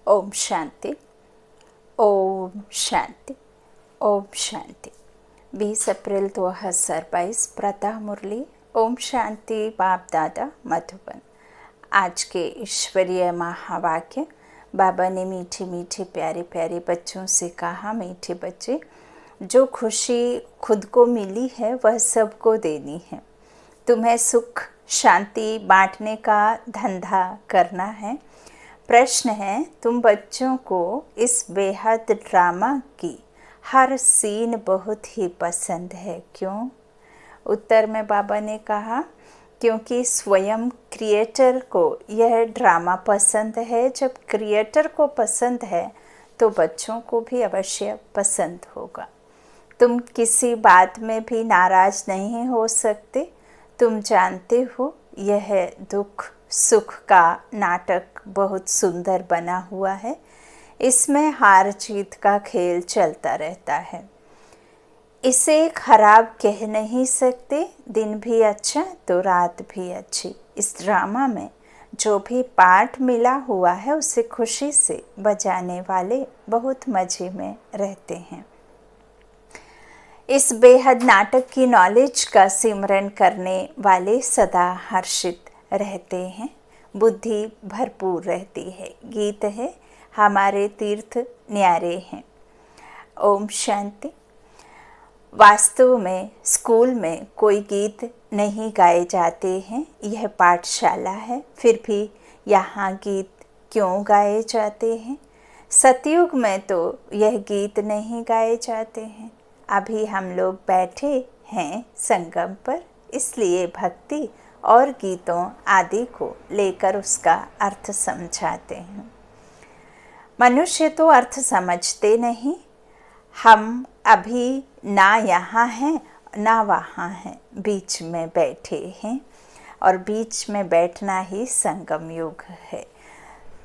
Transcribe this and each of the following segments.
ओम शांति। ओम शांति। ओम शांति। 20 अप्रैल 2022 प्रातः मुरली। ओम शांति। बाप दादा मधुबन। आज के ईश्वरीय महावाक्य बाबा ने मीठे मीठे प्यारे प्यारे बच्चों से कहा, मीठे बच्चे, जो खुशी खुद को मिली है वह सबको देनी है। तुम्हें सुख शांति बांटने का धंधा करना है। प्रश्न है, तुम बच्चों को इस बेहद ड्रामा की हर सीन बहुत ही पसंद है, क्यों? उत्तर में बाबा ने कहा, क्योंकि स्वयं क्रिएटर को यह ड्रामा पसंद है। जब क्रिएटर को पसंद है तो बच्चों को भी अवश्य पसंद होगा। तुम किसी बात में भी नाराज नहीं हो सकते। तुम जानते हो यह दुख सुख का नाटक बहुत सुंदर बना हुआ है। इसमें हार जीत का खेल चलता रहता है। इसे खराब कह नहीं सकते। दिन भी अच्छा तो रात भी अच्छी। इस ड्रामा में जो भी पार्ट मिला हुआ है उसे खुशी से बजाने वाले बहुत मज़े में रहते हैं। इस बेहद नाटक की नॉलेज का सिमरन करने वाले सदा हर्षित रहते हैं। बुद्धि भरपूर रहती है। गीत है, हमारे तीर्थ न्यारे हैं। ओम शांति। वास्तव में स्कूल में कोई गीत नहीं गाए जाते हैं। यह पाठशाला है, फिर भी यहाँ गीत क्यों गाए जाते हैं? सतयुग में तो यह गीत नहीं गाए जाते हैं। अभी हम लोग बैठे हैं संगम पर, इसलिए भक्ति और गीतों आदि को लेकर उसका अर्थ समझाते हैं। मनुष्य तो अर्थ समझते नहीं। हम अभी ना यहाँ हैं ना वहाँ हैं, बीच में बैठे हैं और बीच में बैठना ही संगम युग है।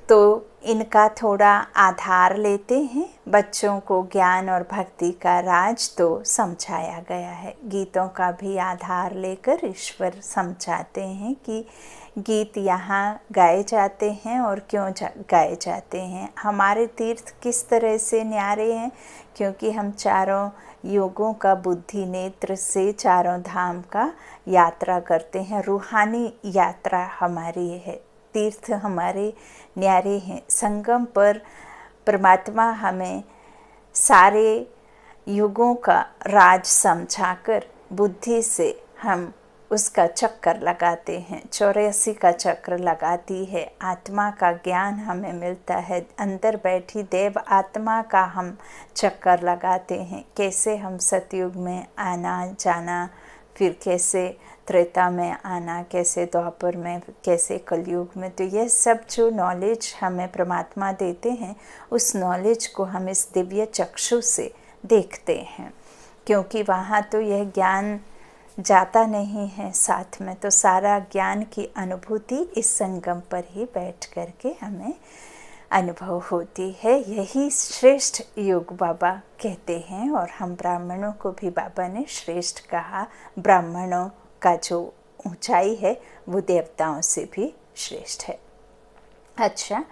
तो इनका थोड़ा आधार लेते हैं। बच्चों को ज्ञान और भक्ति का राज तो समझाया गया है। गीतों का भी आधार लेकर ईश्वर समझाते हैं कि गीत यहाँ गाए जाते हैं और क्यों गाए जाते हैं। हमारे तीर्थ किस तरह से न्यारे हैं, क्योंकि हम चारों युगों का बुद्धि नेत्र से चारों धाम का यात्रा करते हैं। रूहानी यात्रा हमारी है। तीर्थ हमारे न्यारे हैं। संगम पर परमात्मा हमें सारे युगों का राज समझाकर बुद्धि से हम उसका चक्कर लगाते हैं। 84 का चक्र लगाती है। आत्मा का ज्ञान हमें मिलता है। अंदर बैठी देव आत्मा का हम चक्कर लगाते हैं। कैसे हम सतयुग में आना जाना, फिर कैसे त्रेता में आना, कैसे द्वापर में, कैसे कलयुग में। तो यह सब जो नॉलेज हमें परमात्मा देते हैं, उस नॉलेज को हम इस दिव्य चक्षु से देखते हैं, क्योंकि वहाँ तो यह ज्ञान जाता नहीं है साथ में। तो सारा ज्ञान की अनुभूति इस संगम पर ही बैठ कर के हमें अनुभव होती है। यही श्रेष्ठ योग बाबा कहते हैं, और हम ब्राह्मणों को भी बाबा ने श्रेष्ठ कहा। ब्राह्मणों का जो ऊंचाई है वो देवताओं से भी श्रेष्ठ है। अच्छा,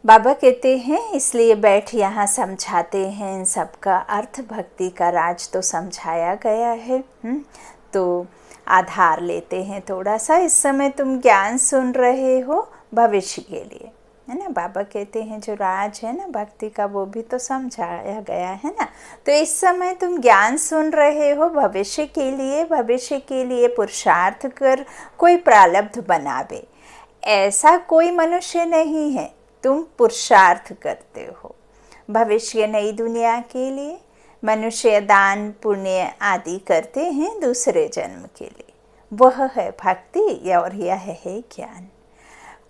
बाबा कहते हैं इसलिए बैठ यहाँ समझाते हैं। इन सब का अर्थ भक्ति का राज तो समझाया गया है। तो आधार लेते हैं थोड़ा सा। इस समय तुम ज्ञान सुन रहे हो भविष्य के लिए, है ना। बाबा कहते हैं जो राज है ना भक्ति का, वो भी तो समझाया गया है ना। तो इस समय तुम ज्ञान सुन रहे हो भविष्य के लिए। भविष्य के लिए पुरुषार्थ कर कोई प्रारब्ध बनावे, ऐसा कोई मनुष्य नहीं है। तुम पुरुषार्थ करते हो भविष्य नई दुनिया के लिए। मनुष्य दान पुण्य आदि करते हैं दूसरे जन्म के लिए। वह है भक्ति और यह है ज्ञान।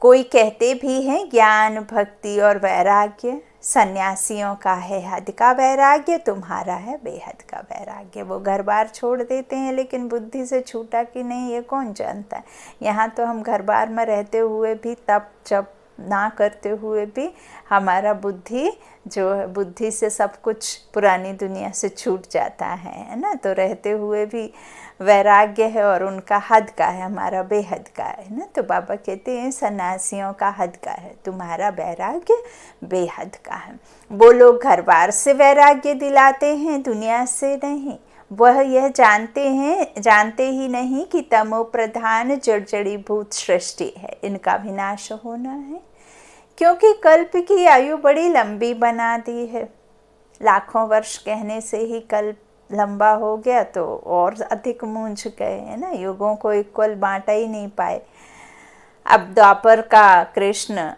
कोई कहते भी हैं ज्ञान भक्ति और वैराग्य सन्यासियों का है हद का वैराग्य, तुम्हारा है बेहद का वैराग्य। वो घर बार छोड़ देते हैं, लेकिन बुद्धि से छूटा कि नहीं ये कौन जानता है। यहाँ तो हम घर बार में रहते हुए भी तप जप ना करते हुए भी हमारा बुद्धि जो है, बुद्धि से सब कुछ पुरानी दुनिया से छूट जाता है ना। तो रहते हुए भी वैराग्य है और उनका हद का है, हमारा बेहद का है ना। तो बाबा कहते हैं सन्यासियों का हद का है, तुम्हारा वैराग्य बेहद का है। वो लोग घर बार से वैराग्य दिलाते हैं, दुनिया से नहीं। वह यह जानते ही नहीं कि तमो प्रधान जड़जड़ीभूत सृष्टि है, इनका विनाश होना है। क्योंकि कल्प की आयु बड़ी लंबी बना दी है, लाखों वर्ष कहने से ही कल्प लंबा हो गया तो और अधिक मूंझ गए है ना। युगों को इक्वल बांटा ही नहीं पाए। अब द्वापर का कृष्ण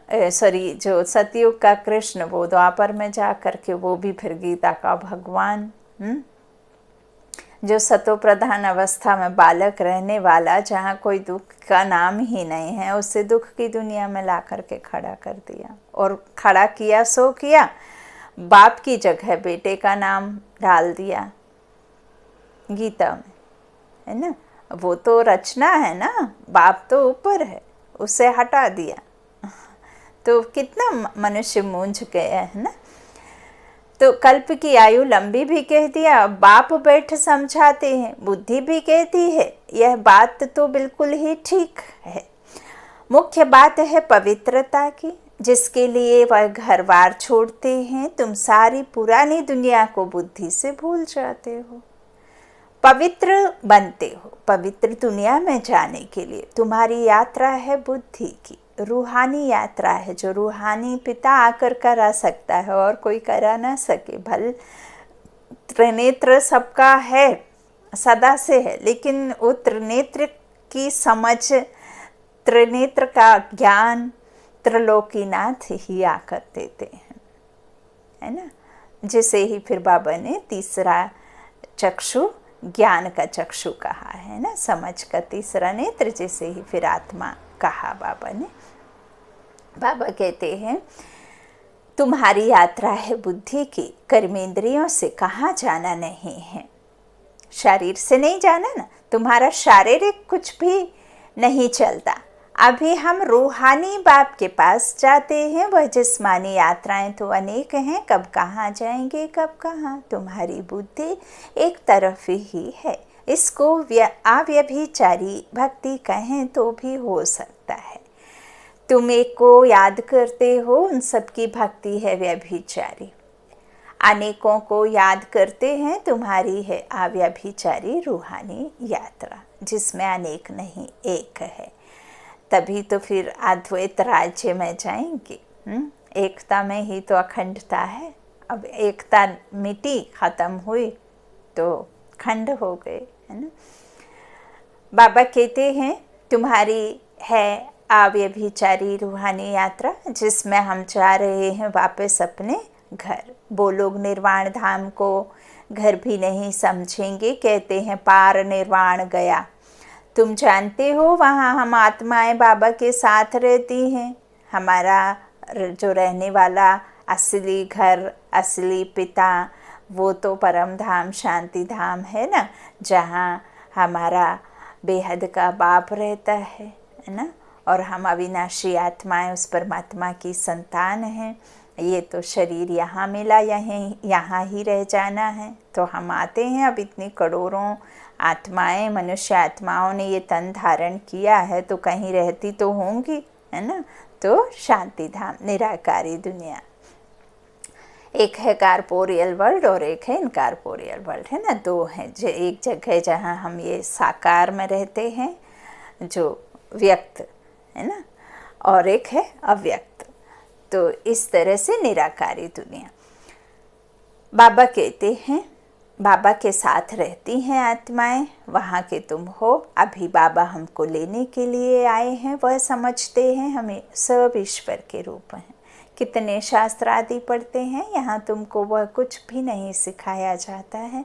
जो सतयुग का कृष्ण वो द्वापर में जा करके वो भी फिर गीता का भगवान, जो सतो प्रधान अवस्था में बालक रहने वाला, जहाँ कोई दुख का नाम ही नहीं है, उससे दुख की दुनिया में ला करके खड़ा कर दिया। और खड़ा किया सो किया, बाप की जगह बेटे का नाम डाल दिया गीता में, है ना। वो तो रचना है ना, बाप तो ऊपर है, उसे हटा दिया तो कितना मनुष्य मूंझ गया है ना। तो कल्प की आयु लंबी भी कह दिया, बाप बैठ समझाते हैं, बुद्धि भी कहती है यह बात तो बिल्कुल ही ठीक है। मुख्य बात है पवित्रता की, जिसके लिए वह घर बार छोड़ते हैं। तुम सारी पुरानी दुनिया को बुद्धि से भूल जाते हो, पवित्र बनते हो। पवित्र दुनिया में जाने के लिए तुम्हारी यात्रा है बुद्धि की, रूहानी यात्रा है, जो रूहानी पिता आकर करा सकता है और कोई करा ना सके। भल त्रिनेत्र सबका है, सदा से है, लेकिन वो त्रिनेत्र की समझ, त्रिनेत्र का ज्ञान त्रिलोकीनाथ ही आकर देते हैं, है ना। जिसे ही फिर बाबा ने तीसरा चक्षु ज्ञान का चक्षु कहा है ना, समझ का तीसरा नेत्र, जिसे ही फिर आत्मा कहा बाबा ने। बाबा कहते हैं तुम्हारी यात्रा है बुद्धि की, कर्मेंद्रियों से कहाँ जाना नहीं है, शरीर से नहीं जाना ना, तुम्हारा शारीरिक कुछ भी नहीं चलता। अभी हम रूहानी बाप के पास जाते हैं, वह जिस्मानी यात्राएं तो अनेक हैं, कब कहाँ जाएंगे कब कहाँ। तुम्हारी बुद्धि एक तरफ ही है, इसको अव्यभिचारी भक्ति कहें तो भी हो सकता है। तुम एक को याद करते हो, उन सबकी भक्ति है व्यभिचारी। अनेकों को याद करते हैं, तुम्हारी है अव्यभिचारी रूहानी यात्रा, जिसमें अनेक नहीं एक है। तभी तो फिर अद्वैत राज्य में जाएंगे। एकता में ही तो अखंडता है। अब एकता मिटी, खत्म हुई तो खंड हो गए, है ना। बाबा कहते हैं तुम्हारी है अव्यभिचारी रूहानी यात्रा, जिसमें हम जा रहे हैं वापस अपने घर। वो लोग निर्वाण धाम को घर भी नहीं समझेंगे, कहते हैं पार निर्वाण गया। तुम जानते हो वहाँ हम आत्माएं बाबा के साथ रहती हैं। हमारा जो रहने वाला असली घर, असली पिता, वो तो परम धाम शांति धाम है ना, जहाँ हमारा बेहद का बाप रहता है ना। और हम अविनाशी आत्माएं उस परमात्मा की संतान हैं। ये तो शरीर यहाँ मिला, यहाँ ही रह जाना है। तो हम आते हैं, अब इतनी करोड़ों आत्माएं, मनुष्य आत्माओं ने ये तन धारण किया है, तो कहीं रहती तो होंगी, है ना। तो शांति धाम, निराकारी दुनिया, एक है कारपोरियल वर्ल्ड और एक है इनकारपोरियल वर्ल्ड, है ना। दो हैं, जो एक जगह जहाँ हम ये साकार में रहते हैं, जो व्यक्त है ना, और एक है अव्यक्त। तो इस तरह से निराकारी दुनिया। बाबा कहते हैं बाबा के साथ रहती हैं आत्माएं, वहाँ के तुम हो। अभी बाबा हमको लेने के लिए आए हैं, वह समझते हैं हमें सब ईश्वर के रूप हैं। कितने शास्त्र आदि पढ़ते हैं, यहाँ तुमको वह कुछ भी नहीं सिखाया जाता है।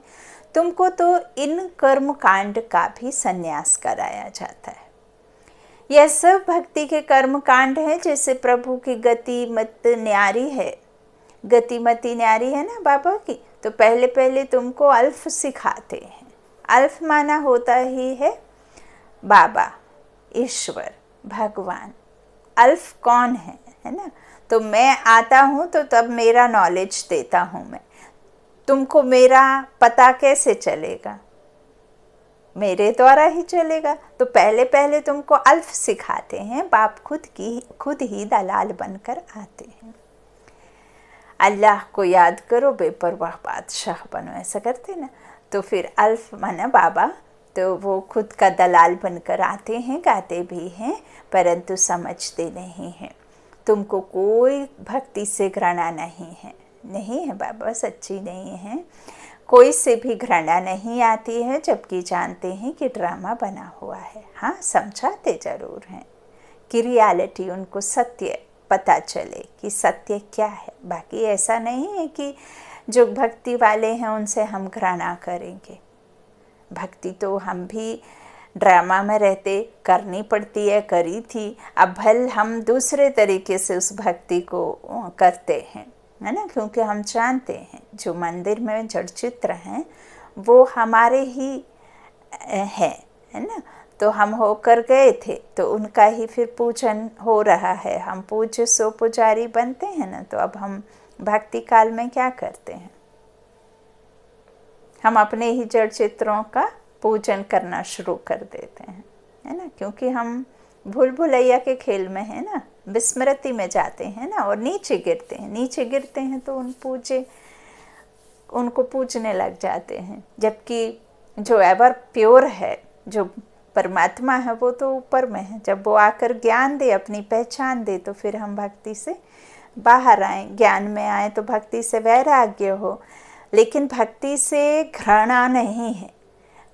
तुमको तो इन कर्म कांड का भी संन्यास कराया जाता है। यह सब भक्ति के कर्म कांड है। जैसे प्रभु की गति मत न्यारी है, गतिमती न्यारी है ना बाबा की, तो पहले पहले तुमको अल्फ सिखाते हैं। अल्फ माना होता ही है बाबा, ईश्वर, भगवान। अल्फ कौन है? है ना। तो मैं आता हूँ तो तब मेरा नॉलेज देता हूँ मैं। तुमको मेरा पता कैसे चलेगा? मेरे द्वारा ही चलेगा। तो पहले पहले तुमको अल्फ सिखाते हैं, बाप खुद ही दलाल बनकर आते हैं। अल्लाह को याद करो, बेपरवाह बादशाह बनो, ऐसा करते ना। तो फिर अल्फ माना बाबा, तो वो खुद का दलाल बनकर आते हैं, गाते भी हैं, परंतु समझते नहीं हैं। तुमको कोई भक्ति से घृणा नहीं है, नहीं है बाबा, सच्ची नहीं है। कोई से भी घृणा नहीं आती है, जबकि जानते हैं कि ड्रामा बना हुआ है। हाँ, समझाते ज़रूर हैं कि रियलिटी उनको सत्य पता चले कि सत्य क्या है। बाकी ऐसा नहीं है कि जो भक्ति वाले हैं उनसे हम घृणा करेंगे। भक्ति तो हम भी ड्रामा में रहते करनी पड़ती है, करी थी। अब भल हम दूसरे तरीके से उस भक्ति को करते हैं, है ना, क्योंकि हम जानते हैं जो मंदिर में जड़ चित्र हैं वो हमारे ही है ना। तो हम होकर गए थे तो उनका ही फिर पूजन हो रहा है। हम पूज्य सो पुजारी बनते हैं ना। तो अब हम भक्ति काल में क्या करते हैं? हम अपने ही जड़ चित्रों का पूजन करना शुरू कर देते हैं, है ना, क्योंकि हम भूल भुलैया के खेल में है ना, विस्मृति में जाते हैं ना, और नीचे गिरते हैं तो उनको पूजने लग जाते हैं। जबकि जो एवर प्योर है, जो परमात्मा है, वो तो ऊपर में है। जब वो आकर ज्ञान दे, अपनी पहचान दे, तो फिर हम भक्ति से बाहर आए, ज्ञान में आए, तो भक्ति से वैराग्य हो। लेकिन भक्ति से घृणा नहीं है,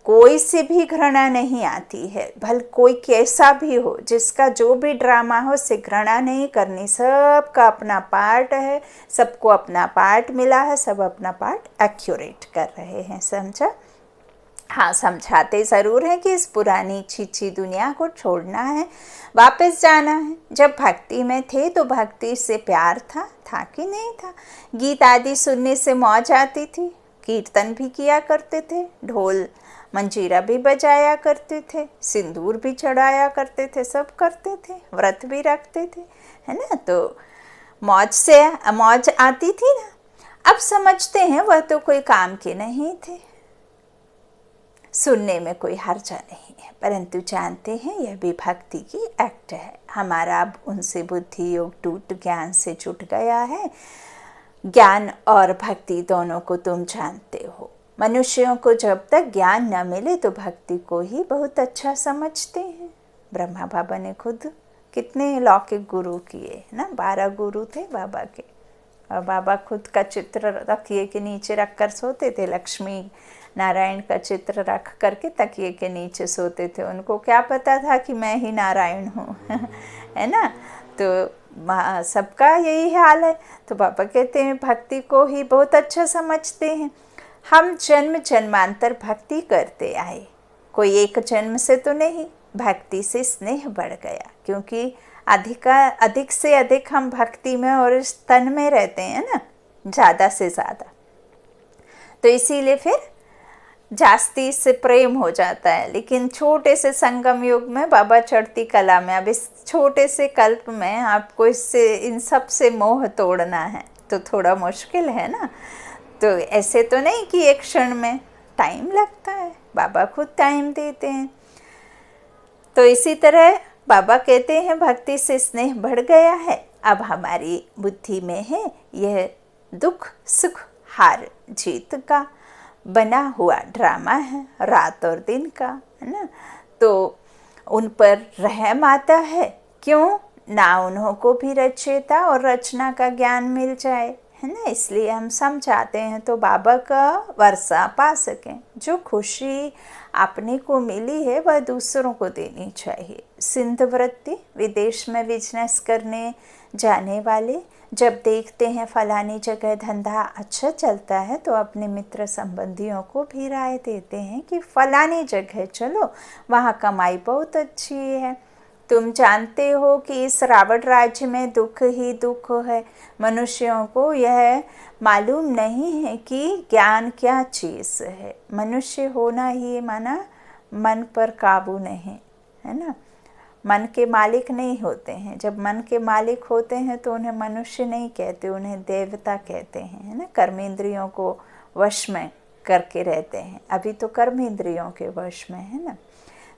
कोई से भी घृणा नहीं आती है। भल कोई कैसा भी हो, जिसका जो भी ड्रामा हो, से घृणा नहीं करनी। सबका अपना पार्ट है, सबको अपना पार्ट मिला है, सब अपना पार्ट एक्यूरेट कर रहे हैं, समझा। हाँ, समझाते ज़रूर हैं कि इस पुरानी छीछी दुनिया को छोड़ना है, वापस जाना है। जब भक्ति में थे तो भक्ति से प्यार था कि नहीं था? गीत आदि सुनने से मौज आती थी, कीर्तन भी किया करते थे, ढोल मंजीरा भी बजाया करते थे, सिंदूर भी चढ़ाया करते थे, सब करते थे, व्रत भी रखते थे, है ना। तो मौज आती थी ना। अब समझते हैं वह तो कोई काम के नहीं थे, सुनने में कोई हर्जा नहीं है, परंतु जानते हैं यह भी भक्ति की एक्ट है। हमारा अब उनसे बुद्धि योग टूट ज्ञान से जुट गया है। ज्ञान और भक्ति दोनों को तुम जानते हो। मनुष्यों को जब तक ज्ञान न मिले तो भक्ति को ही बहुत अच्छा समझते हैं। ब्रह्मा बाबा ने खुद कितने लौकिक गुरु किए ना, 12 गुरु थे बाबा के, और बाबा खुद का चित्र तकिए के नीचे रख कर सोते थे। लक्ष्मी नारायण का चित्र रख करके तकिए के नीचे सोते थे। उनको क्या पता था कि मैं ही नारायण हूँ है ना। तो सबका यही हाल है। तो बाबा कहते हैं भक्ति को ही बहुत अच्छा समझते हैं। हम जन्म जन्मांतर भक्ति करते आए, कोई एक जन्म से तो नहीं। भक्ति से स्नेह बढ़ गया, क्योंकि अधिक से अधिक हम भक्ति में और इस तन में रहते हैं ना, ज़्यादा से ज़्यादा। तो इसीलिए फिर जास्ती से प्रेम हो जाता है। लेकिन छोटे से संगम युग में बाबा चढ़ती कला में, अब इस छोटे से कल्प में आपको इन सब से मोह तोड़ना है तो थोड़ा मुश्किल है ना। तो ऐसे तो नहीं कि एक क्षण में, टाइम लगता है, बाबा खुद टाइम देते हैं। तो इसी तरह बाबा कहते हैं भक्ति से स्नेह बढ़ गया है। अब हमारी बुद्धि में है यह दुख सुख हार जीत का बना हुआ ड्रामा है, रात और दिन का, है ना। तो उन पर रहम आता है, क्यों ना उन्हों को भी रचयिता और रचना का ज्ञान मिल जाए, है ना। इसलिए हम समझाते हैं तो बाबा का वर्षा पा सकें। जो खुशी अपने को मिली है वह दूसरों को देनी चाहिए। सिंध वृत्ति, विदेश में बिजनेस करने जाने वाले जब देखते हैं फलानी जगह धंधा अच्छा चलता है तो अपने मित्र संबंधियों को भी राय देते हैं कि फलानी जगह चलो, वहाँ कमाई बहुत अच्छी है। तुम जानते हो कि इस रावण राज्य में दुख ही दुख है। मनुष्यों को यह मालूम नहीं है कि ज्ञान क्या चीज़ है। मनुष्य होना ही माना मन पर काबू नहीं, है ना। मन के मालिक नहीं होते हैं। जब मन के मालिक होते हैं तो उन्हें मनुष्य नहीं कहते, उन्हें देवता कहते हैं, है ना। कर्मेंद्रियों को वश में करके रहते हैं। अभी तो कर्मेंद्रियों के वश में है ना।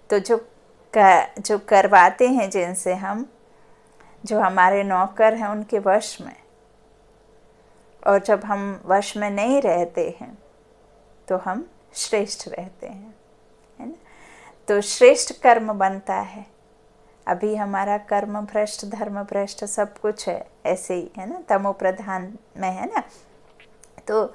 तो जो करवाते हैं जिनसे हम, जो हमारे नौकर हैं उनके वश में, और जब हम वश में नहीं रहते हैं तो हम श्रेष्ठ रहते हैं, है ना। तो श्रेष्ठ कर्म बनता है। अभी हमारा कर्म भ्रष्ट, धर्म भ्रष्ट सब कुछ है ऐसे ही, है ना, तमो प्रधान में है ना। तो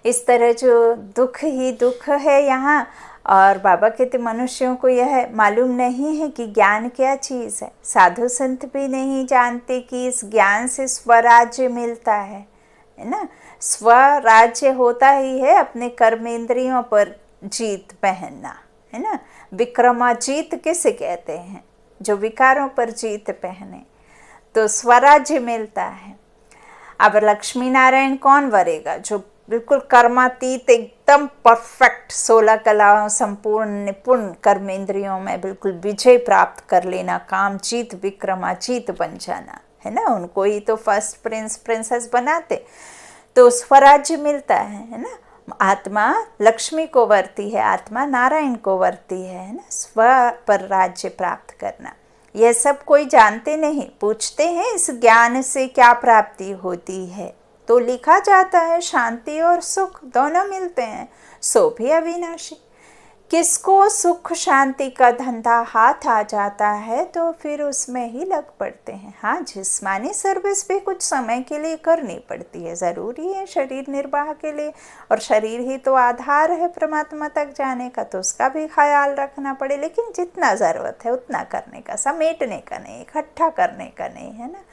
इस तरह जो दुख ही दुख है यहाँ। और बाबा कहते मनुष्यों को यह मालूम नहीं है कि ज्ञान क्या चीज़ है। साधु संत भी नहीं जानते कि इस ज्ञान से स्वराज्य मिलता है ना। स्वराज्य होता ही है अपने कर्मेंद्रियों पर जीत पहनना, है ना। विक्रमाजीत किसे कहते हैं? जो विकारों पर जीत पहने, तो स्वराज्य मिलता है। अब लक्ष्मी नारायण कौन वरेगा? जो बिल्कुल कर्मातीत, एकदम परफेक्ट, 16 कलाओं संपूर्ण निपुण कर्मेंद्रियों में बिल्कुल विजय प्राप्त कर लेना, काम जीत, विक्रमाजीत बन जाना, है ना। उनको ही तो फर्स्ट प्रिंस प्रिंसेस बनाते। तो स्वराज्य मिलता है ना। आत्मा लक्ष्मी को वरती है, आत्मा नारायण को वरती है ना। स्व पर राज्य प्राप्त करना, यह सब कोई जानते नहीं। पूछते हैं इस ज्ञान से क्या प्राप्ति होती है, तो लिखा जाता है शांति और सुख दोनों मिलते हैं, सो भी अविनाशी। किसको सुख शांति का धंधा हाथ आ जाता है तो फिर उसमें ही लग पड़ते हैं। हाँ, जिस्मानी सर्विस भी कुछ समय के लिए करनी पड़ती है, ज़रूरी है शरीर निर्वाह के लिए, और शरीर ही तो आधार है परमात्मा तक जाने का, तो उसका भी ख्याल रखना पड़े। लेकिन जितना ज़रूरत है उतना करने का, समेटने का नहीं, इकट्ठा करने का नहीं, है ना।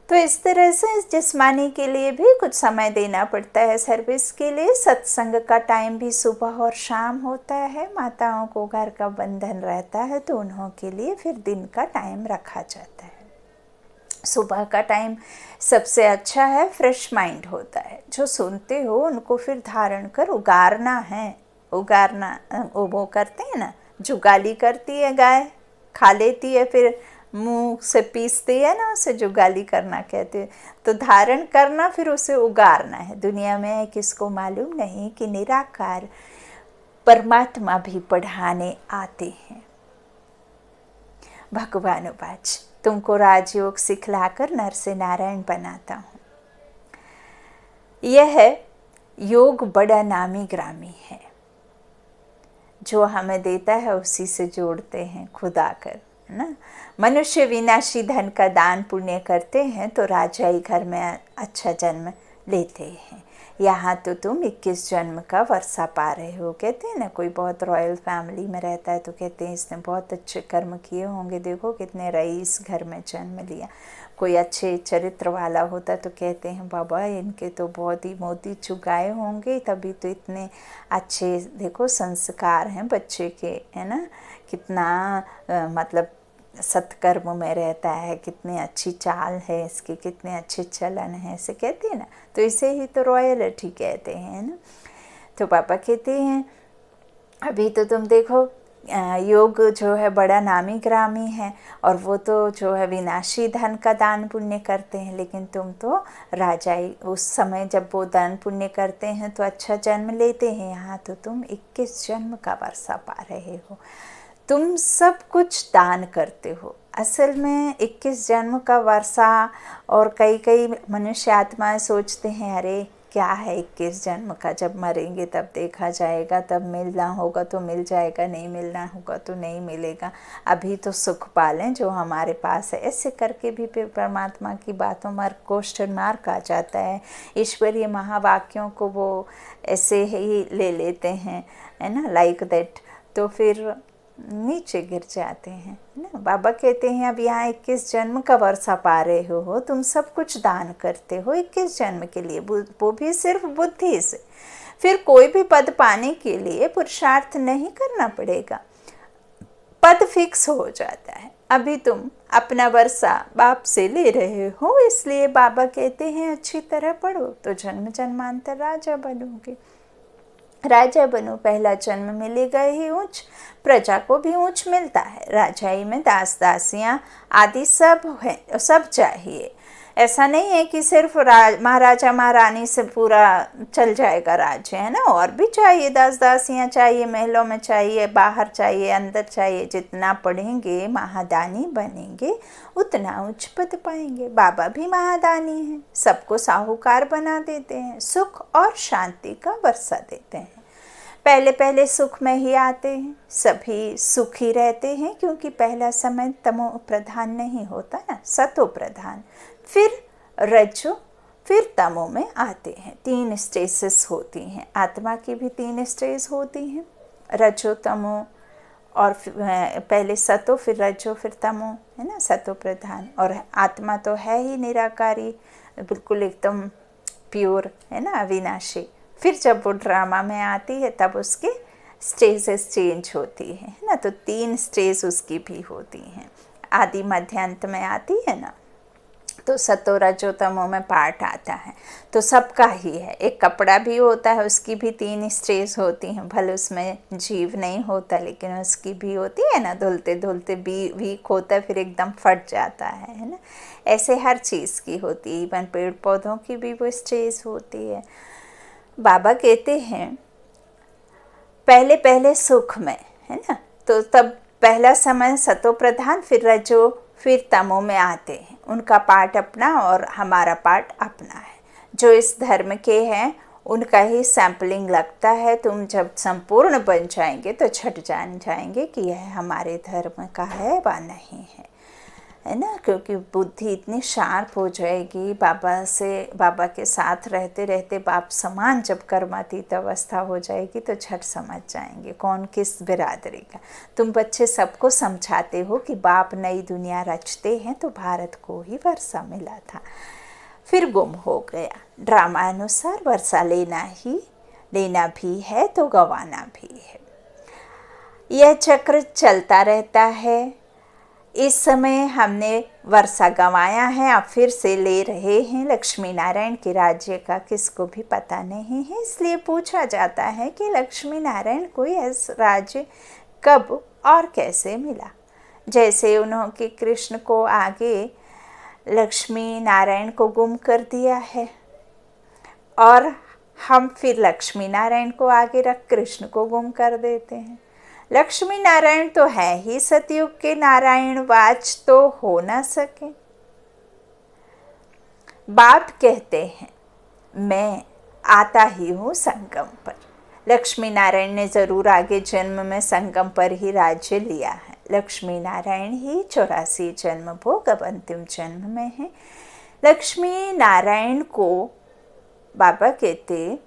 तो इस तरह से जिस्मानी के लिए भी कुछ समय देना पड़ता है सर्विस के लिए। सत्संग का टाइम भी सुबह और शाम होता है। माताओं को घर का बंधन रहता है तो उन्हों के लिए फिर दिन का टाइम रखा जाता है। सुबह का टाइम सबसे अच्छा है, फ्रेश माइंड होता है। जो सुनते हो उनको फिर धारण कर उगारना है। उगारना वो करते हैं ना, जो गाली करती है गाय, खा लेती है फिर मुंह से पीसती है ना, उसे जो गाली करना कहते हैं। तो धारण करना फिर उसे उगारना है। दुनिया में किसको मालूम नहीं कि निराकार परमात्मा भी पढ़ाने आते हैं। भगवान उवाच, तुमको राजयोग सिखलाकर नर से नारायण बनाता हूँ। यह योग बड़ा नामी ग्रामी है, जो हमें देता है उसी से जोड़ते हैं खुद आकर, है ना। मनुष्य विनाशी धन का दान पुण्य करते हैं तो राजाई घर में अच्छा जन्म लेते हैं। यहाँ तो तुम 21 जन्म का वर्षा पा रहे हो। कहते हैं ना, कोई बहुत रॉयल फैमिली में रहता है तो कहते हैं इसने बहुत अच्छे कर्म किए होंगे, देखो कितने रईस घर में जन्म लिया। कोई अच्छे चरित्र वाला होता तो कहते हैं बाबा इनके तो बहुत ही मोती चुगाए होंगे, तभी तो इतने अच्छे देखो संस्कार हैं बच्चे के, है ना। कितना मतलब सत्कर्म में रहता है, कितनी अच्छी चाल है इसकी, कितने अच्छे चलन है, ऐसे कहते हैं ना। तो इसे ही तो रॉयलिटी कहते हैं ना। तो पापा कहते हैं अभी तो तुम देखो योग जो है बड़ा नामी ग्रामी है, और वो तो जो है विनाशी धन का दान पुण्य करते हैं, लेकिन तुम तो राजाई उस समय जब वो दान पुण्य करते हैं तो अच्छा जन्म लेते हैं। यहाँ तो तुम 21 जन्म का वर्षा पा रहे हो, तुम सब कुछ दान करते हो। असल में 21 जन्म का वर्षा, और कई मनुष्य आत्माएं सोचते हैं अरे क्या है 21 जन्म का, जब मरेंगे तब देखा जाएगा, तब मिलना होगा तो मिल जाएगा, नहीं मिलना होगा तो नहीं मिलेगा, अभी तो सुख पालें जो हमारे पास है। ऐसे करके भी फिर परमात्मा की बातों में क्वेश्चन मार्क आ जाता है। ईश्वरीय महावाक्यों को वो ऐसे ही ले लेते हैं, है ना, लाइक दैट, तो फिर नीचे गिर जाते हैं ना। बाबा कहते हैं अब यहाँ 21 जन्म का वर्षा पा रहे हो, तुम सब कुछ दान करते हो 21 जन्म के लिए, वो भी सिर्फ बुद्धि से। फिर कोई भी पद पाने के लिए पुरुषार्थ नहीं करना पड़ेगा, पद फिक्स हो जाता है। अभी तुम अपना वर्षा बाप से ले रहे हो, इसलिए बाबा कहते हैं अच्छी तरह पढ़ो तो जन्म जन्मांतर राजा बनोगे। राजा बनो पहला जन्म मिलेगा ही ऊंच, प्रजा को भी ऊंच मिलता है। राजाई में दास दासियां आदि सब है, सब चाहिए। ऐसा नहीं है कि सिर्फ महाराजा महारानी से पूरा चल जाएगा राज्य, है ना, और भी चाहिए, दास दासियां चाहिए, महलों में चाहिए, बाहर चाहिए, अंदर चाहिए। जितना पढ़ेंगे महादानी बनेंगे उतना उच्च पद पाएंगे। बाबा भी महादानी हैं, सबको साहूकार बना देते हैं, सुख और शांति का वर्षा देते हैं। पहले पहले सुख में ही आते हैं, सभी सुखी रहते हैं, क्योंकि पहला समय तमो प्रधान नहीं होता ना, सतो प्रधान, फिर रजो, फिर तमो में आते हैं। 3 स्टेजेस होती हैं, आत्मा की भी 3 स्टेज होती हैं, रजो तमो, और पहले सतो, फिर रजो, फिर तमो, है ना, सतो प्रधान। और आत्मा तो है ही निराकारी, बिल्कुल एकदम प्योर, है ना, अविनाशी। फिर जब वो ड्रामा में आती है तब उसके स्टेजेस चेंज होती है ना। तो 3 स्टेज उसकी भी होती हैं, आदि मध्य अंत में आती है ना। तो सतो रजो तमो में पार्ट आता है, तो सबका ही है। एक कपड़ा भी होता है, उसकी भी 3 स्टेज होती हैं, भले उसमें जीव नहीं होता लेकिन उसकी भी होती है ना। धुलते धुलते भी वीक होता है, फिर एकदम फट जाता है ना। ऐसे हर चीज़ की होती है, इवन पेड़ पौधों की भी वो स्टेज होती है। बाबा कहते हैं पहले पहले सुख में, है ना, तो तब पहला समय सतो प्रधान, फिर रजो, फिर तमो में आते हैं। उनका पार्ट अपना और हमारा पार्ट अपना है। जो इस धर्म के हैं उनका ही सैम्पलिंग लगता है। तुम जब संपूर्ण बन जाएंगे तो छट जान जाएंगे कि यह हमारे धर्म का है व नहीं है ना। क्योंकि बुद्धि इतनी शार्प हो जाएगी, बाबा के साथ रहते रहते बाप समान जब कर्मातीत अवस्था हो जाएगी तो झट समझ जाएंगे कौन किस बिरादरी का। तुम बच्चे सबको समझाते हो कि बाप नई दुनिया रचते हैं, तो भारत को ही वर्षा मिला था, फिर गुम हो गया। ड्रामा अनुसार वर्षा लेना भी है तो गंवाना भी है। यह चक्र चलता रहता है। इस समय हमने वर्षा गंवाया है, अब फिर से ले रहे हैं। लक्ष्मी नारायण के राज्य का किसको भी पता नहीं है, इसलिए पूछा जाता है कि लक्ष्मी नारायण को यह राज्य कब और कैसे मिला। जैसे उन्होंने कृष्ण को आगे लक्ष्मी नारायण को गुम कर दिया है, और हम फिर लक्ष्मी नारायण को आगे रख कृष्ण को गुम कर देते हैं। लक्ष्मी नारायण तो है ही सतयुग के नारायण, वाच तो हो ना सके। बाप कहते हैं मैं आता ही हूँ संगम पर। लक्ष्मी नारायण ने जरूर आगे जन्म में संगम पर ही राज्य लिया है। लक्ष्मी नारायण ही 84 जन्म भोग अब अंतिम जन्म में है। लक्ष्मी नारायण को बाबा कहते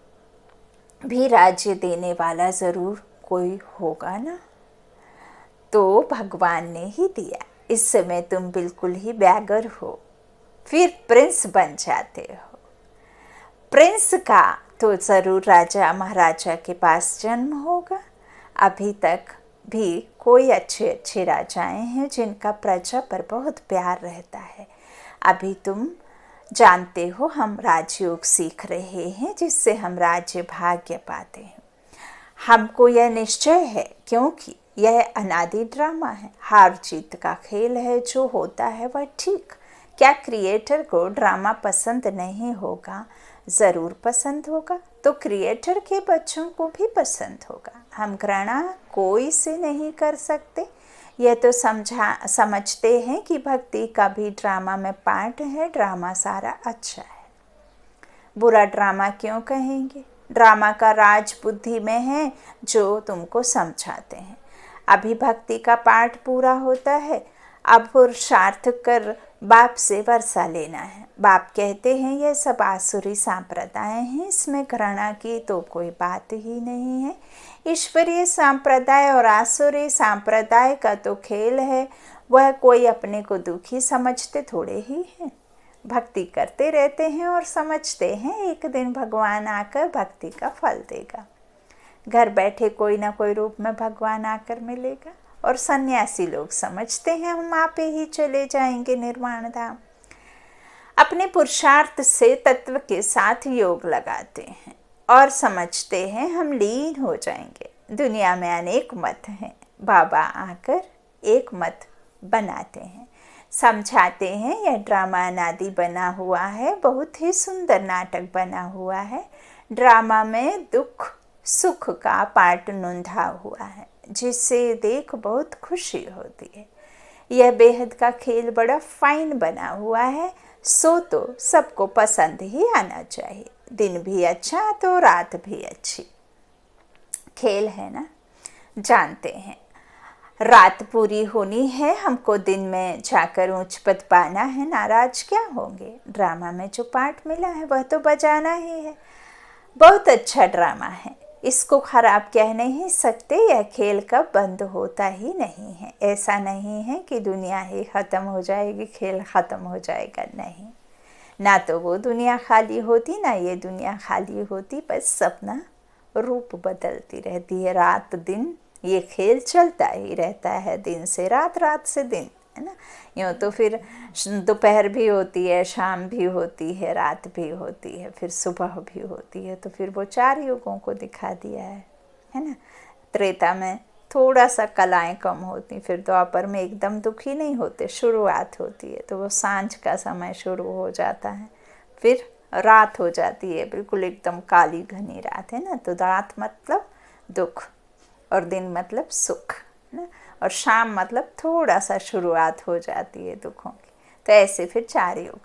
भी राज्य देने वाला जरूर कोई होगा ना, तो भगवान ने ही दिया। इस समय तुम बिल्कुल ही बैगर हो, फिर प्रिंस बन जाते हो। प्रिंस का तो ज़रूर राजा महाराजा के पास जन्म होगा। अभी तक भी कोई अच्छे राजाएं हैं जिनका प्रजा पर बहुत प्यार रहता है। अभी तुम जानते हो हम राजयोग सीख रहे हैं, जिससे हम राज्य भाग्य पाते हैं। हमको यह निश्चय है, क्योंकि यह अनादि ड्रामा है, हार जीत का खेल है। जो होता है वह ठीक। क्या क्रिएटर को ड्रामा पसंद नहीं होगा? ज़रूर पसंद होगा, तो क्रिएटर के बच्चों को भी पसंद होगा। हम घृणा कोई से नहीं कर सकते। यह तो समझते हैं कि भक्ति का भी ड्रामा में पार्ट है। ड्रामा सारा अच्छा है, बुरा ड्रामा क्यों कहेंगे? ड्रामा का राज बुद्धि में है, जो तुमको समझाते हैं। अभी भक्ति का पाठ पूरा होता है, अब पुरुषार्थ कर बाप से वर्षा लेना है। बाप कहते हैं यह सब आसुरी सांप्रदाय हैं, इसमें घृणा की तो कोई बात ही नहीं है। ईश्वरीय सांप्रदाय और आसुरी सांप्रदाय का तो खेल है, वह कोई अपने को दुखी समझते थोड़े ही हैं। भक्ति करते रहते हैं और समझते हैं एक दिन भगवान आकर भक्ति का फल देगा। घर बैठे कोई ना कोई रूप में भगवान आकर मिलेगा। और सन्यासी लोग समझते हैं हम आपे ही चले जाएंगे निर्वाण धाम। अपने पुरुषार्थ से तत्व के साथ योग लगाते हैं और समझते हैं हम लीन हो जाएंगे। दुनिया में अनेक मत हैं, बाबा आकर एक मत बनाते हैं, समझाते हैं। यह ड्रामा अनादि बना हुआ है, बहुत ही सुंदर नाटक बना हुआ है। ड्रामा में दुख सुख का पार्ट नोंधा हुआ है, जिससे देख बहुत खुशी होती है। यह बेहद का खेल बड़ा फाइन बना हुआ है, सो तो सबको पसंद ही आना चाहिए। दिन भी अच्छा तो रात भी अच्छी। खेल है ना, जानते हैं। रात पूरी होनी है, हमको दिन में जाकर ऊंच पद पाना है, नाराज क्या होंगे। ड्रामा में जो पार्ट मिला है वह तो बजाना ही है। बहुत अच्छा ड्रामा है, इसको खराब कह नहीं सकते। यह खेल कब बंद होता ही नहीं है। ऐसा नहीं है कि दुनिया ही ख़त्म हो जाएगी, खेल ख़त्म हो जाएगा, नहीं। ना तो वो दुनिया खाली होती, ना ये दुनिया खाली होती, बस सपना रूप बदलती रहती है। रात दिन ये खेल चलता ही रहता है, दिन से रात, रात से दिन, है ना। यूँ तो फिर दोपहर भी होती है, शाम भी होती है, रात भी होती है, फिर सुबह भी होती है। तो फिर वो 4 युगों को दिखा दिया है ना। त्रेता में थोड़ा सा कलाएं कम होती, फिर द्वापर में एकदम दुखी नहीं होते, शुरुआत होती है तो वो सांझ का समय शुरू हो जाता है, फिर रात हो जाती है, बिल्कुल एकदम काली घनी रात, है ना। तो रात मतलब दुख और दिन मतलब सुख, है ना। और शाम मतलब थोड़ा सा शुरुआत हो जाती है दुखों की। तो ऐसे फिर 4 युग।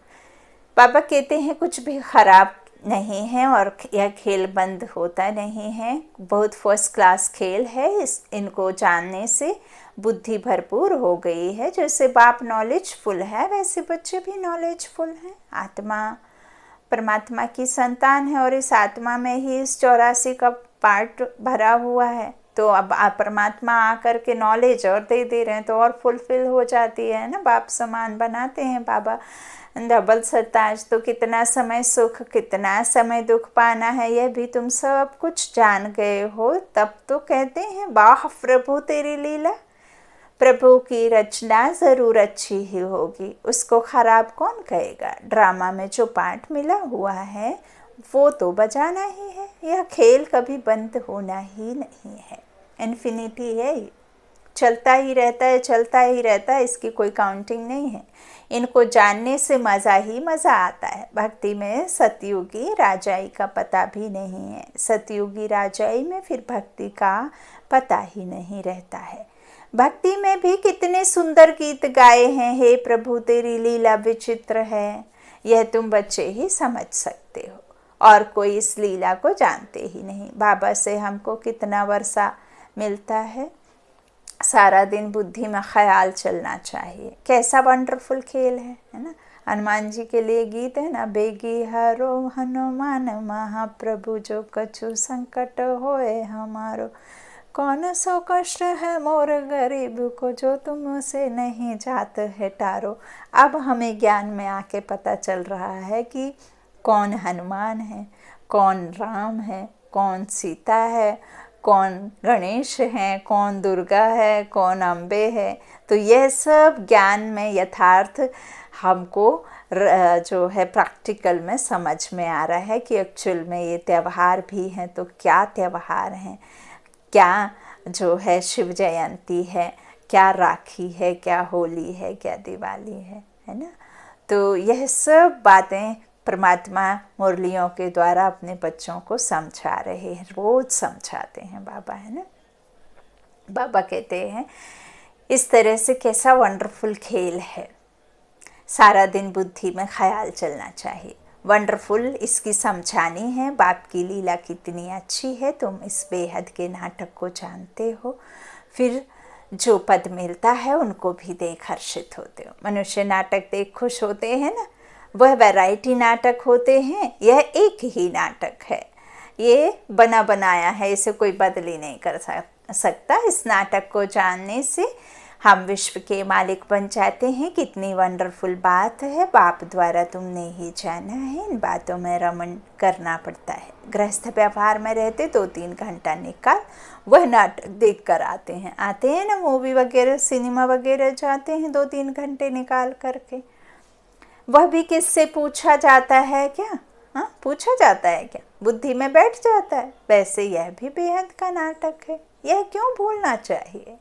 बाबा कहते हैं कुछ भी खराब नहीं है और यह खेल बंद होता नहीं है, बहुत फर्स्ट क्लास खेल है। इनको जानने से बुद्धि भरपूर हो गई है। जैसे बाप नॉलेजफुल है, वैसे बच्चे भी नॉलेजफुल हैं। आत्मा परमात्मा की संतान है और इस आत्मा में ही इस 84 का पार्ट भरा हुआ है। तो अब परमात्मा आकर के नॉलेज और दे रहे हैं तो और फुलफिल हो जाती है ना। बाप समान बनाते हैं बाबा। डबल सरताज तो कितना समय सुख, कितना समय दुख पाना है, यह भी तुम सब कुछ जान गए हो। तब तो कहते हैं वाह प्रभु तेरी लीला। प्रभु की रचना ज़रूर अच्छी ही होगी, उसको खराब कौन कहेगा। ड्रामा में जो पार्ट मिला हुआ है वो तो बजाना ही है। यह खेल कभी बंद होना ही नहीं है, इन्फिनिटी है, चलता ही रहता है, चलता ही रहता है, इसकी कोई काउंटिंग नहीं है। इनको जानने से मज़ा ही मज़ा आता है। भक्ति में सतयुगी राजाई का पता भी नहीं है, सतयुगी राजाई में फिर भक्ति का पता ही नहीं रहता है। भक्ति में भी कितने सुंदर गीत गाए हैं, हे प्रभु तेरी लीला विचित्र है, यह तुम बच्चे ही समझ सकते हो, और कोई इस लीला को जानते ही नहीं। बाबा से हमको कितना वर्षा मिलता है, सारा दिन बुद्धि में ख्याल चलना चाहिए। कैसा वंडरफुल खेल है ना। हनुमान जी के लिए गीत है ना, बेगी हरो हनुमान महाप्रभु, जो कछु संकट होए हमारो, कौन सो कष्ट है मोर गरीब को, जो तुमसे नहीं जात है टारो। अब हमें ज्ञान में आके पता चल रहा है कि कौन हनुमान है, कौन राम है, कौन सीता है, कौन गणेश है, कौन दुर्गा है, कौन अम्बे है। तो यह सब ज्ञान में यथार्थ हमको जो है प्रैक्टिकल में समझ में आ रहा है कि एक्चुअल में ये त्यौहार भी हैं। तो क्या त्यौहार हैं, क्या जो है शिव जयंती है, क्या राखी है, क्या होली है, क्या दिवाली है ना। तो यह सब बातें परमात्मा मुरलियों के द्वारा अपने बच्चों को समझा रहे हैं, रोज समझाते हैं बाबा, है ना। बाबा कहते हैं इस तरह से कैसा वंडरफुल खेल है, सारा दिन बुद्धि में ख्याल चलना चाहिए। वंडरफुल इसकी समझानी है, बाप की लीला कितनी अच्छी है, तुम इस बेहद के नाटक को जानते हो, फिर जो पद मिलता है उनको भी देख हर्षित होते हो। मनुष्य नाटक देख खुश होते हैं ना, वह वैरायटी नाटक होते हैं, यह एक ही नाटक है, ये बना बनाया है, इसे कोई बदल ही नहीं कर सकता। इस नाटक को जानने से हम विश्व के मालिक बन जाते हैं। कितनी वंडरफुल बात है, बाप द्वारा तुमने ही जाना है। इन बातों में रमन करना पड़ता है। गृहस्थ व्यवहार में रहते 2-3 घंटा निकाल वह नाटक देख कर आते हैं ना, मूवी वगैरह सिनेमा वगैरह जाते हैं 2-3 घंटे निकाल करके। वह भी किससे पूछा जाता है क्या? हाँ, पूछा जाता है क्या? बुद्धि में बैठ जाता है, वैसे यह भी बेहद का नाटक है। यह क्यों भूलना चाहिए?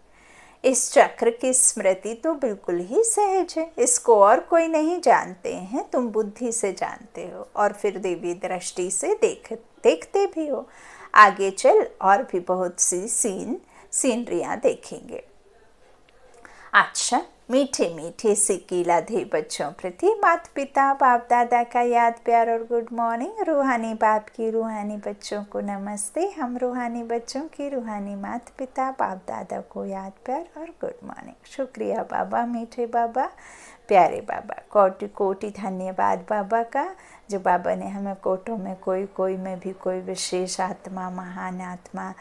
इस चक्र की स्मृति तो बिल्कुल ही सहज है, इसको और कोई नहीं जानते हैं, तुम बुद्धि से जानते हो और फिर देवी दृष्टि से देखते भी हो। आगे चल और भी बहुत सी सीनरियाँ देखेंगे। अच्छा, मीठे मीठे सिक्की लाधे बच्चों प्रति माता पिता बाप दादा का याद प्यार और गुड मॉर्निंग। रूहानी बाप की रूहानी बच्चों को नमस्ते। हम रूहानी बच्चों की रूहानी माता पिता बाप दादा को याद प्यार और गुड मॉर्निंग। शुक्रिया बाबा, मीठे बाबा, प्यारे बाबा, कोटि कोटि धन्यवाद बाबा का, जो बाबा ने हमें कोटों में कोई में भी कोई विशेष आत्मा, महान आत्मा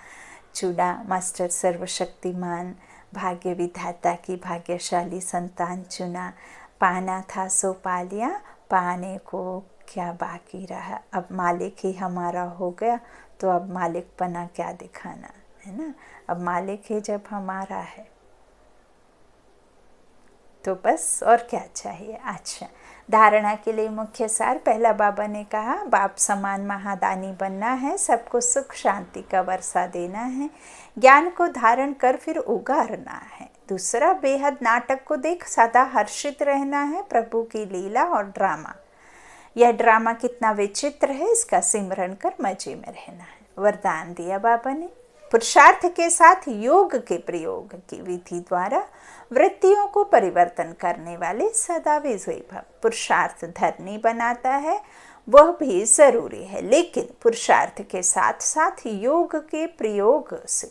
चुना। मास्टर सर्वशक्तिमान भाग्य विधाता की भाग्यशाली संतान चुना। पाना था सो पा लिया, पाने को क्या बाकी रहा। अब मालिक ही हमारा हो गया तो अब मालिक पना क्या दिखाना, है ना। अब मालिक ही जब हमारा है तो बस और क्या चाहिए। अच्छा, धारणा के लिए मुख्य सार। पहला बाबा ने कहा बाप समान महादानी बनना है, सबको सुख शांति का वर्षा देना है, ज्ञान को धारण कर फिर उगारना है। दूसरा, बेहद नाटक को देख सदा हर्षित रहना है, प्रभु की लीला और ड्रामा। यह ड्रामा कितना विचित्र है, इसका सिमरन कर मजे में रहना है। वरदान दिया बाबा ने, पुरुषार्थ के साथ योग के प्रयोग की विधि द्वारा वृत्तियों को परिवर्तन करने वाले सदा विजयी भव। पुरुषार्थ धरनी बनाता है, वह भी जरूरी है, लेकिन पुरुषार्थ के साथ साथ योग के प्रयोग से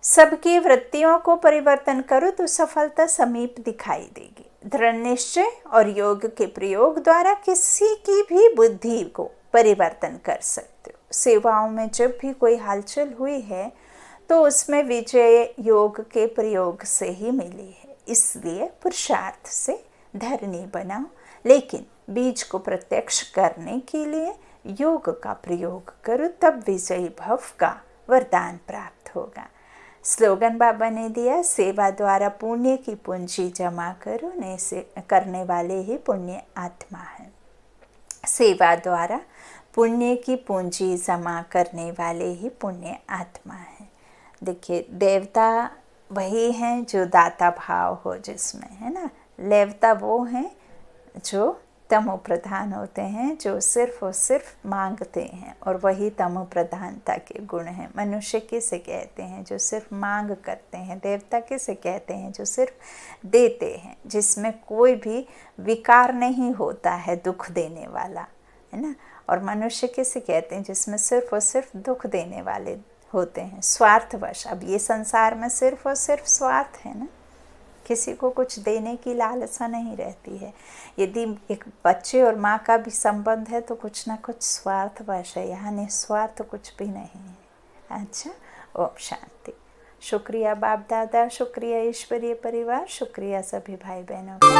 सबकी वृत्तियों को परिवर्तन करो तो सफलता समीप दिखाई देगी। दृढ़ निश्चय और योग के प्रयोग द्वारा किसी की भी बुद्धि को परिवर्तन कर सकते हो। सेवाओं में जब भी कोई हलचल हुई है तो उसमें विजय योग के प्रयोग से ही मिली है। इसलिए पुरुषार्थ से धरनी बनाओ, लेकिन बीज को प्रत्यक्ष करने के लिए योग का प्रयोग करो, तब विजयी भव का वरदान प्राप्त होगा। स्लोगन बाबा ने दिया, सेवा द्वारा पुण्य की पूंजी जमा करो, ऐसे करने वाले ही पुण्य आत्मा है। सेवा द्वारा पुण्य की पूंजी जमा करने वाले ही पुण्य आत्मा है। देखिए, देवता वही हैं जो दाता भाव हो जिसमें, है ना। लेवता वो हैं जो तमो प्रधान होते हैं, जो सिर्फ और सिर्फ मांगते हैं, और वही तमो प्रधानता के गुण हैं। मनुष्य किसे कहते हैं? जो सिर्फ मांग करते हैं। देवता किसे कहते हैं? जो सिर्फ देते हैं, जिसमें कोई भी विकार नहीं होता है दुख देने वाला, है ना। और मनुष्य किसे कहते हैं? जिसमें सिर्फ और सिर्फ दुख देने वाले होते हैं, स्वार्थवश। अब ये संसार में सिर्फ और सिर्फ स्वार्थ है ना, किसी को कुछ देने की लालसा नहीं रहती है। यदि एक बच्चे और माँ का भी संबंध है तो कुछ ना कुछ स्वार्थवश है, यहाँ निस्वार्थ कुछ भी नहीं है। अच्छा, ओम शांति। शुक्रिया बाप दादा, शुक्रिया ईश्वरीय परिवार, शुक्रिया सभी भाई बहनों का।